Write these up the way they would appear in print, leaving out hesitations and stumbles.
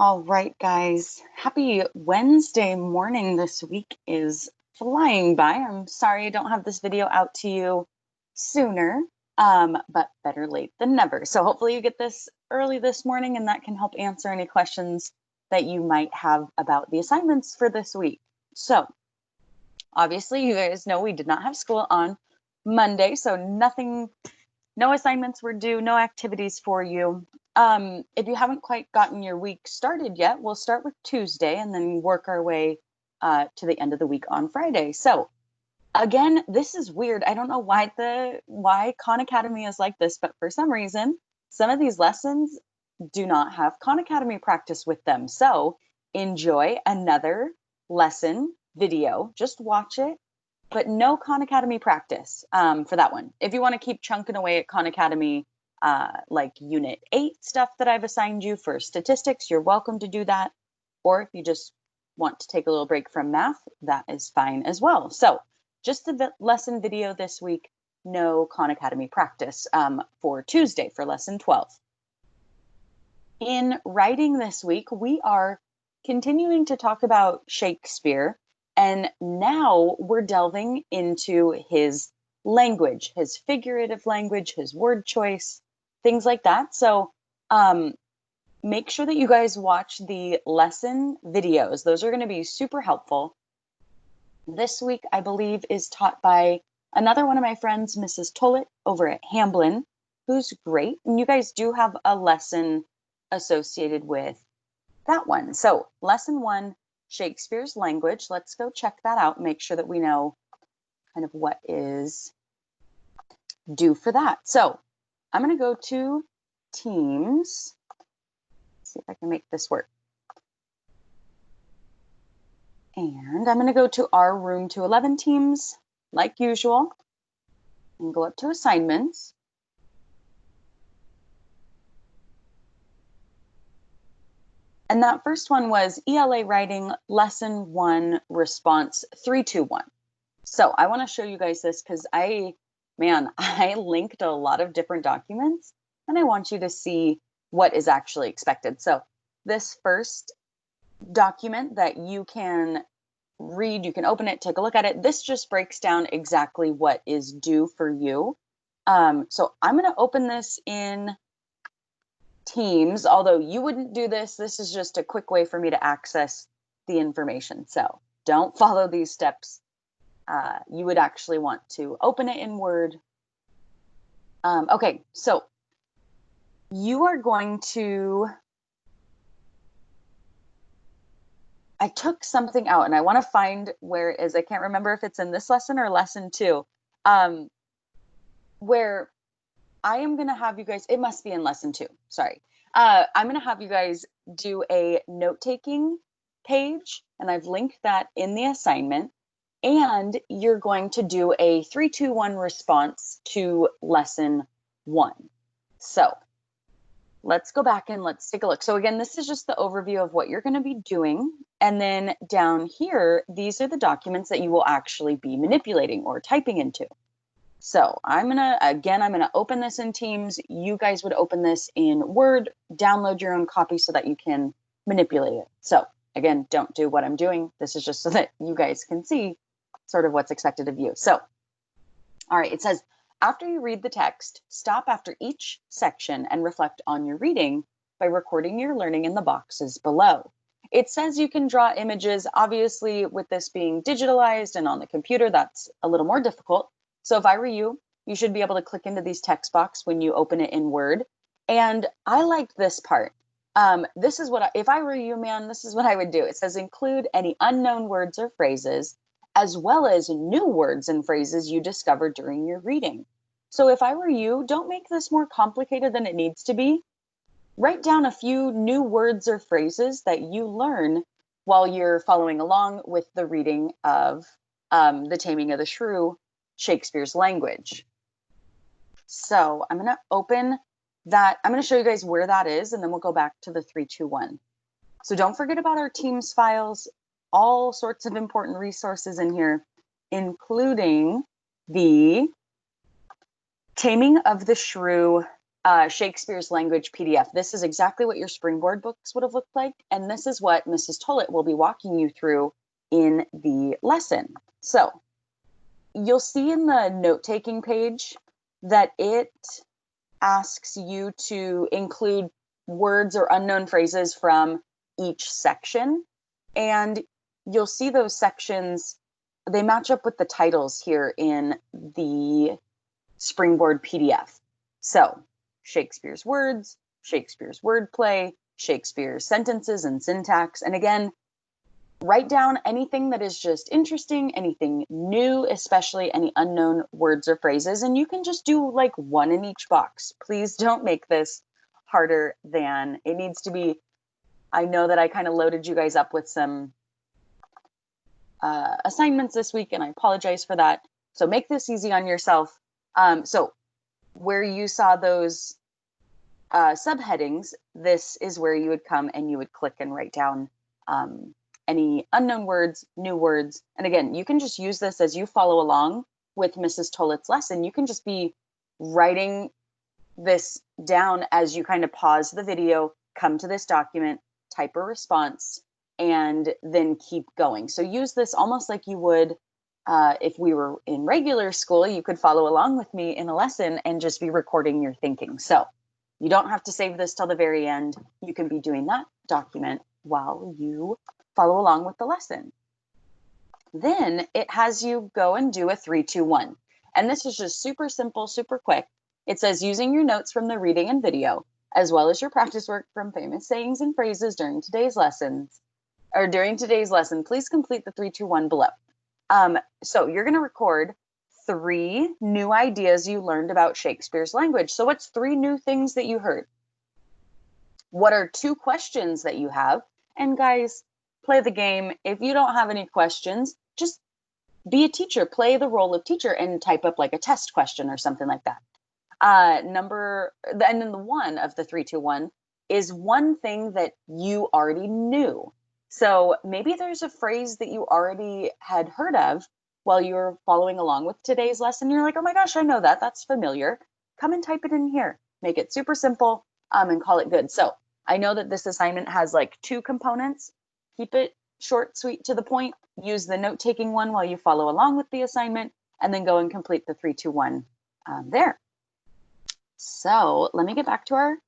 All right, guys. Happy Wednesday morning. This week is flying by. I'm sorry I don't have this video out to you sooner, but better late than never. So hopefully you get this early this morning and that can help answer any questions that you might have about the assignments for this week. So obviously you guys know we did not have school on Monday, so no assignments were due, no activities for you. If you haven't quite gotten your week started yet, we'll start with Tuesday and then work our way to the end of the week on Friday. So again, this is weird. I don't know why Khan Academy is like this, but for some reason, some of these lessons do not have Khan Academy practice with them. So enjoy another lesson video. Just watch it, but no Khan Academy practice for that one. If you want to keep chunking away at Khan Academy, like Unit 8 stuff that I've assigned you for statistics, you're welcome to do that. Or if you just want to take a little break from math, that is fine as well. So just the lesson video this week, no Khan Academy practice for Tuesday for lesson 12. In writing this week, we are continuing to talk about Shakespeare, and now we're delving into his language, his figurative language, his word choice, things like that. So make sure that you guys watch the lesson videos. Those are going to be super helpful. This week, I believe, is taught by another one of my friends, Mrs. Tollett, over at Hamblin, who's great. And you guys do have a lesson associated with that one. So lesson 1, Shakespeare's language. Let's go check that out. Make sure that we know kind of what is due for that. So I'm going to go to Teams. Let's see if I can make this work. And I'm going to go to our Room 211 Teams, like usual, and go up to assignments. And that first one was ELA Writing Lesson 1 Response 321. So I want to show you guys this because I linked a lot of different documents and I want you to see what is actually expected. So this first document that you can read, you can open it, take a look at it. This just breaks down exactly what is due for you. So I'm going to open this in Teams, although you wouldn't do this. This is just a quick way for me to access the information. So don't follow these steps. You would actually want to open it in Word. Okay, so you are going to, I took something out and I want to find where it is. I can't remember if it's in this lesson or lesson 2, where I am going to have you guys, it must be in lesson 2, sorry. I'm going to have you guys do a note-taking page, and I've linked that in the assignment, and you're going to do a 3-2-1 response to lesson 1. So let's go back and let's take a look. So again, this is just the overview of what you're going to be doing. And then down here, these are the documents that you will actually be manipulating or typing into. So I'm going to open this in Teams. You guys would open this in Word, download your own copy so that you can manipulate it. So again, don't do what I'm doing. This is just so that you guys can see sort of what's expected of you. So, all right, it says, after you read the text, stop after each section and reflect on your reading by recording your learning in the boxes below. It says you can draw images. Obviously, with this being digitalized and on the computer, that's a little more difficult. So if I were you, you should be able to click into these text box when you open it in Word. And I like this part. This is what, if I were you, man, this is what I would do. It says include any unknown words or phrases, as well as new words and phrases you discover during your reading. So if I were you, don't make this more complicated than it needs to be. Write down a few new words or phrases that you learn while you're following along with the reading of The Taming of the Shrew, Shakespeare's language. So I'm going to open that. I'm going to show you guys where that is, and then we'll go back to the 3-2-1. So don't forget about our Teams files, all sorts of important resources in here, including the Taming of the Shrew Shakespeare's Language PDF. This is exactly what your Springboard books would have looked like. And this is what Mrs. Tollett will be walking you through in the lesson. So you'll see in the note-taking page that it asks you to include words or unknown phrases from each section. And you'll see those sections, they match up with the titles here in the Springboard PDF. So Shakespeare's words, Shakespeare's wordplay, Shakespeare's sentences and syntax. And again, write down anything that is just interesting, anything new, especially any unknown words or phrases. And you can just do like one in each box. Please don't make this harder than it needs to be. I know that I kind of loaded you guys up with some assignments this week, and I apologize for that. So make this easy on yourself. So where you saw those subheadings, this is where you would come and you would click and write down any unknown words, new words. And again, you can just use this as you follow along with Mrs. Tollett's lesson. You can just be writing this down as you kind of pause the video, come to this document, type a response, and then keep going. So use this almost like you would if we were in regular school. You could follow along with me in a lesson and just be recording your thinking. So you don't have to save this till the very end. You can be doing that document while you follow along with the lesson. Then it has you go and do a 3-2-1. And this is just super simple, super quick. It says using your notes from the reading and video, as well as your practice work from famous sayings and phrases during today's lesson, please complete the 3-2-1 below. So you're going to record 3 new ideas you learned about Shakespeare's language. So what's 3 new things that you heard? What are 2 questions that you have? And guys, play the game. If you don't have any questions, just be a teacher, play the role of teacher and type up like a test question or something like that. And then the 1 of the 3-2-1 is one thing that you already knew. So maybe there's a phrase that you already had heard of while you were following along with today's lesson. You're like, oh my gosh, I know that. That's familiar. Come and type it in here. Make it super simple and call it good. So I know that this assignment has like 2 components. Keep it short, sweet, to the point. Use the note-taking one while you follow along with the assignment, and then go and complete the 3-2-1 there. So let me get back to our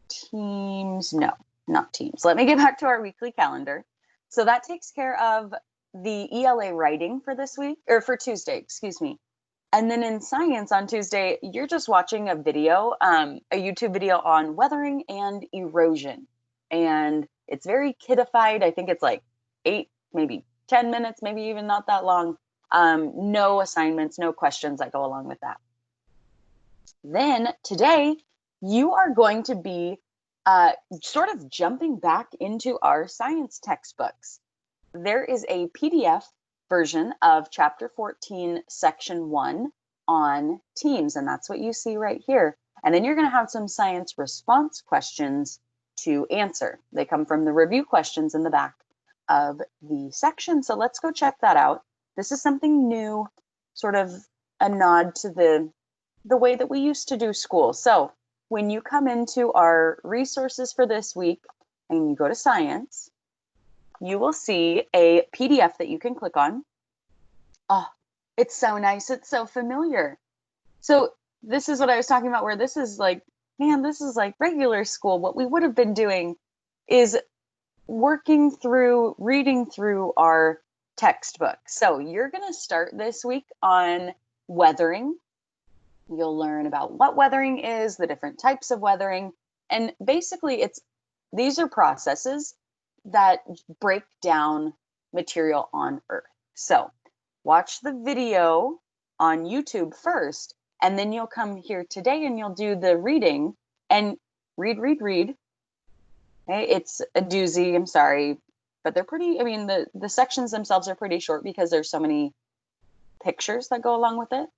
teams. No, not teams. Let me get back to our weekly calendar. So that takes care of the ELA writing for this week, or for Tuesday, excuse me. And then in science on Tuesday, you're just watching a video, a YouTube video on weathering and erosion. And it's very kidified. I think it's like 8, maybe 10 minutes, maybe even not that long. No assignments, no questions that go along with that. Then today, you are going to be sort of jumping back into our science textbooks. There is a PDF version of Chapter 14, Section 1 on teams, and that's what you see right here. And then you're going to have some science response questions to answer. They come from the review questions in the back of the section. So let's go check that out. This is something new, sort of a nod to the way that we used to do school. So when you come into our resources for this week and you go to science, you will see a PDF that you can click on. Oh, it's so nice. It's so familiar. So this is what I was talking about, where this is like, man, this is like regular school. What we would have been doing is working through, reading through our textbook. So you're going to start this week on weathering. You'll learn about what weathering is, the different types of weathering. And basically these are processes that break down material on Earth. So watch the video on YouTube first, and then you'll come here today and you'll do the reading and read. Okay, it's a doozy, I'm sorry, but they're pretty, I mean, the sections themselves are pretty short because there's so many pictures that go along with it.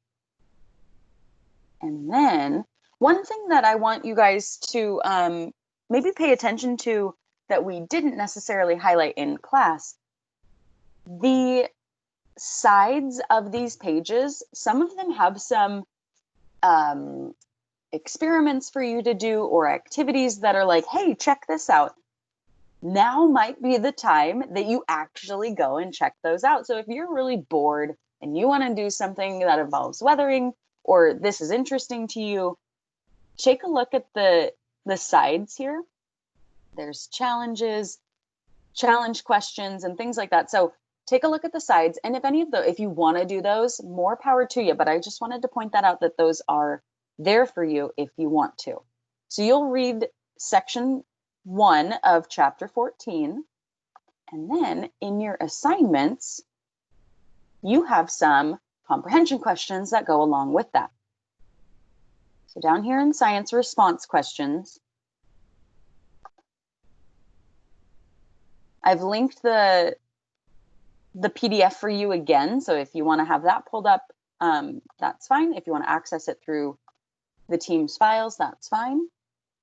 And then one thing that I want you guys to maybe pay attention to that we didn't necessarily highlight in class, the sides of these pages, some of them have some experiments for you to do or activities that are like, hey, check this out. Now might be the time that you actually go and check those out. So if you're really bored and you want to do something that involves weathering, or this is interesting to you, take a look at the sides here. There's challenges, challenge questions, and things like that. So take a look at the sides. And if you want to do those, more power to you. But I just wanted to point that out, that those are there for you if you want to. So you'll read section 1 of chapter 14. And then in your assignments, you have some comprehension questions that go along with that. So down here in science response questions, I've linked the PDF for you again. So if you want to have that pulled up, that's fine. If you want to access it through the Teams files, that's fine.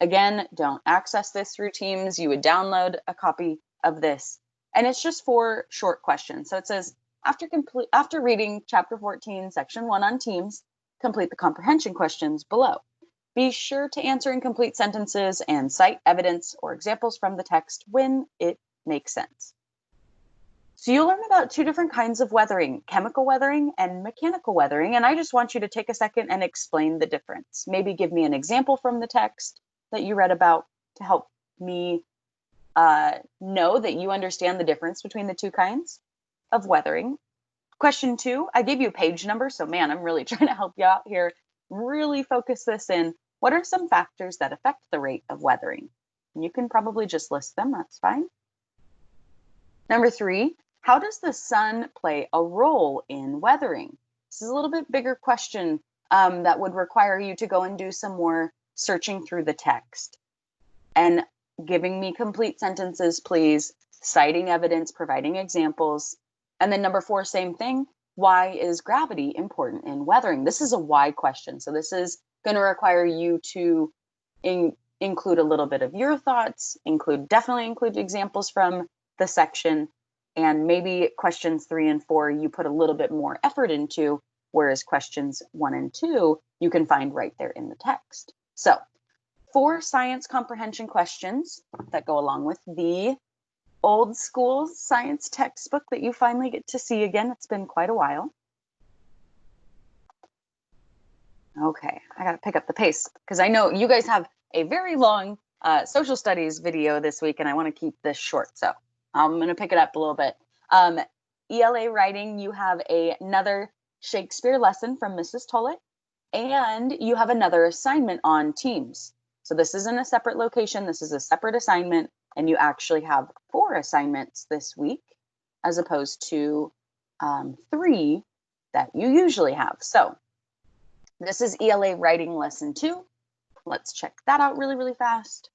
Again, don't access this through Teams. You would download a copy of this. And it's just 4 short questions. So it says, after reading chapter 14, section 1 on Teams, complete the comprehension questions below. Be sure to answer in complete sentences and cite evidence or examples from the text when it makes sense. So you'll learn about 2 different kinds of weathering, chemical weathering and mechanical weathering. And I just want you to take a second and explain the difference. Maybe give me an example from the text that you read about to help me know that you understand the difference between the 2 kinds of weathering. Question 2, I gave you a page number. So man, I'm really trying to help you out here. Really focus this in. What are some factors that affect the rate of weathering? And you can probably just list them. That's fine. Number 3, how does the sun play a role in weathering? This is a little bit bigger question that would require you to go and do some more searching through the text. And giving me complete sentences, please, citing evidence, providing examples. And then number 4, same thing. Why is gravity important in weathering? This is a why question. So this is going to require you to include a little bit of your thoughts, definitely include examples from the section, and maybe questions 3 and 4 you put a little bit more effort into, whereas questions 1 and 2 you can find right there in the text. So 4 science comprehension questions that go along with the old school science textbook that you finally get to see again. It's been quite a while. Okay, I got to pick up the pace because I know you guys have a very long social studies video this week, and I want to keep this short. So I'm going to pick it up a little bit. ELA writing, you have another Shakespeare lesson from Mrs. Tollett, and you have another assignment on Teams. So this isn't a separate location. This is a separate assignment, and you actually have 4 assignments this week as opposed to 3 that you usually have. So this is ELA writing lesson 2. Let's check that out really, really fast.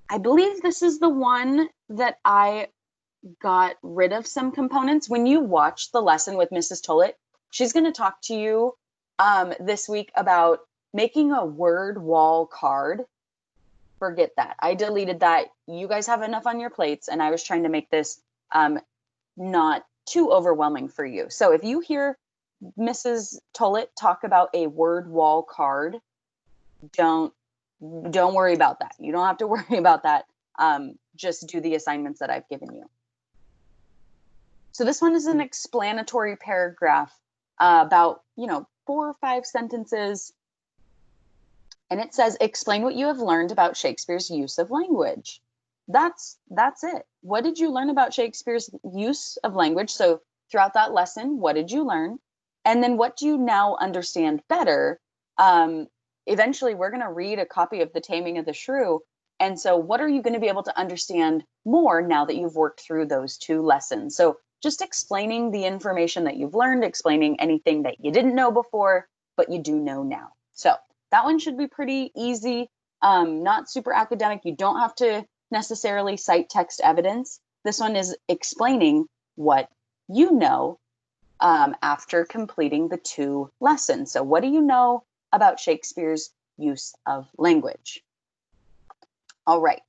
I believe this is the one that I got rid of some components. When you watch the lesson with Mrs. Tollett, she's going to talk to you this week about making a word wall card. Forget that. I deleted that. You guys have enough on your plates, and I was trying to make this not too overwhelming for you. So if you hear Mrs. Tollett talk about a word wall card, don't worry about that. You don't have to worry about that. Just do the assignments that I've given you. So this one is an explanatory paragraph about 4 or 5 sentences. And it says, explain what you have learned about Shakespeare's use of language. That's it. What did you learn about Shakespeare's use of language? So throughout that lesson, what did you learn? And then what do you now understand better? Eventually, we're going to read a copy of The Taming of the Shrew. And so what are you going to be able to understand more now that you've worked through those 2 lessons? So just explaining the information that you've learned, explaining anything that you didn't know before, but you do know now. So that one should be pretty easy, not super academic. You don't have to necessarily cite text evidence. This one is explaining what you know after completing the 2 lessons. So what do you know about Shakespeare's use of language? All right.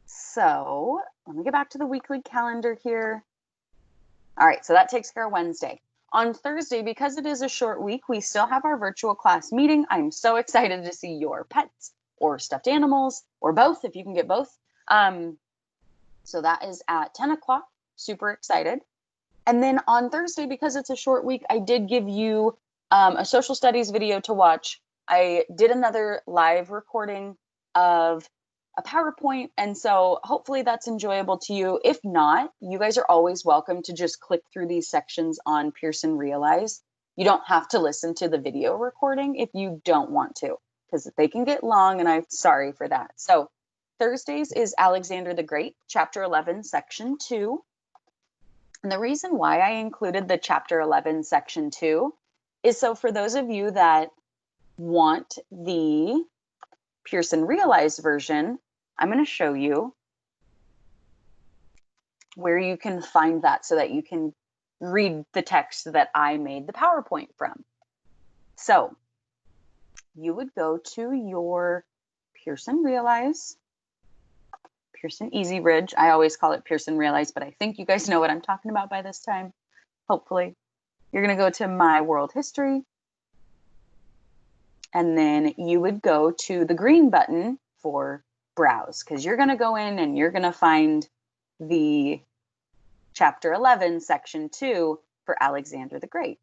So let me get back to the weekly calendar here. All right, so that takes care of Wednesday. on Thursday, because it is a short week, we still have our virtual class meeting. I'm so excited to see your pets or stuffed animals or both, if you can get both. So that is at 10 o'clock. Super excited. And then on Thursday, because it's a short week, I did give you a social studies video to watch. I did another live recording of a PowerPoint. And so hopefully that's enjoyable to you. If not, you guys are always welcome to just click through these sections on Pearson Realize. You don't have to listen to the video recording if you don't want to, because they can get long, and I'm sorry for that. So Thursdays is Alexander the Great, chapter 11, section 2. And the reason why I included the chapter 11, section 2 is so for those of you that want the Pearson Realize version, I'm going to show you where you can find that so that you can read the text that I made the PowerPoint from. So you would go to your Pearson Realize, Pearson Easy Bridge. I always call it Pearson Realize, but I think you guys know what I'm talking about by this time, hopefully. You're going to go to My World History, and then you would go to the green button for Browse, because you're going to go in and you're going to find the chapter 11, section 2 for Alexander the Great.